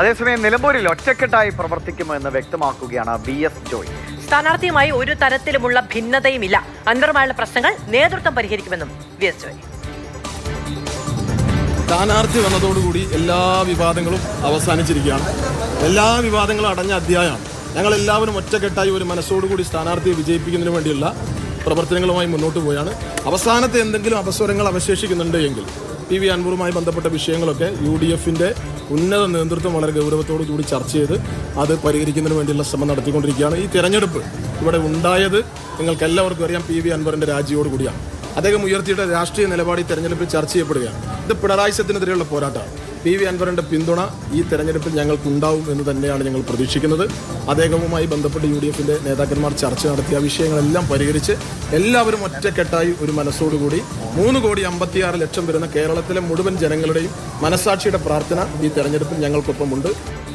അതേസമയം നിലമ്പൂരിൽ ഒറ്റക്കെട്ടായി പ്രവർത്തിക്കുമെന്ന് വ്യക്തമാക്കുകയാണ് BS ജോയ്. സ്ഥാനാർത്ഥിയുമായി ഒരു തരത്തിലുമുള്ള ഭിന്നതയുമില്ല. അൻവറുമായുള്ള പ്രശ്നങ്ങൾ നേതൃത്വം പരിഹരിക്കുമെന്നും BS ജോയ്. സ്ഥാനാർത്ഥി വന്നതോടുകൂടി എല്ലാ വിവാദങ്ങളും അവസാനിച്ചിരിക്കുകയാണ്. എല്ലാ വിവാദങ്ങളും അടഞ്ഞ അധ്യായമാണ്. ഞങ്ങളെല്ലാവരും ഒറ്റക്കെട്ടായി ഒരു മനസ്സോടുകൂടി സ്ഥാനാർത്ഥിയെ വിജയിപ്പിക്കുന്നതിന് വേണ്ടിയുള്ള പ്രവർത്തനങ്ങളുമായി മുന്നോട്ട് പോയാണ്. അവസാനത്തെ എന്തെങ്കിലും അപസ്വരങ്ങൾ അവശേഷിക്കുന്നുണ്ട് എങ്കിൽ PV അൻവറുമായി ബന്ധപ്പെട്ട വിഷയങ്ങളൊക്കെ UDFന്റെ ഉന്നത നേതൃത്വം വളരെ ഗൗരവത്തോടു കൂടി ചർച്ച ചെയ്ത് അത് പരിഹരിക്കുന്നതിന് വേണ്ടിയുള്ള ശ്രമം നടത്തിക്കൊണ്ടിരിക്കുകയാണ്. ഈ തെരഞ്ഞെടുപ്പ് ഇവിടെ ഉണ്ടായത് നിങ്ങൾക്കെല്ലാവർക്കും അറിയാം, PV അൻവറിന്റെ രാജിയോട് കൂടിയാണ്. അദ്ദേഹം ഉയർത്തിയിട്ട് രാഷ്ട്രീയ നിലപാട് ഈ തെരഞ്ഞെടുപ്പിൽ ചർച്ച ചെയ്യപ്പെടുകയാണ്. ഇത് പിണറായി സത്തിനെതിരെയുള്ള പോരാട്ടമാണ്. PV അൻവറിന്റെ പിന്തുണ ഈ തെരഞ്ഞെടുപ്പിൽ ഞങ്ങൾക്കുണ്ടാവും എന്ന് തന്നെയാണ് ഞങ്ങൾ പ്രതീക്ഷിക്കുന്നത്. അദ്ദേഹവുമായി ബന്ധപ്പെട്ട് UDFന്റെ നേതാക്കന്മാർ ചർച്ച നടത്തിയ വിഷയങ്ങളെല്ലാം പരിഹരിച്ച് എല്ലാവരും ഒറ്റക്കെട്ടായി ഒരു മനസ്സോടുകൂടി 3,56,00,000 വരുന്ന കേരളത്തിലെ മുഴുവൻ ജനങ്ങളുടെയും മനസാക്ഷിയുടെ പ്രാർത്ഥന ഈ തെരഞ്ഞെടുപ്പിൽ ഞങ്ങൾക്കൊപ്പമുണ്ട്.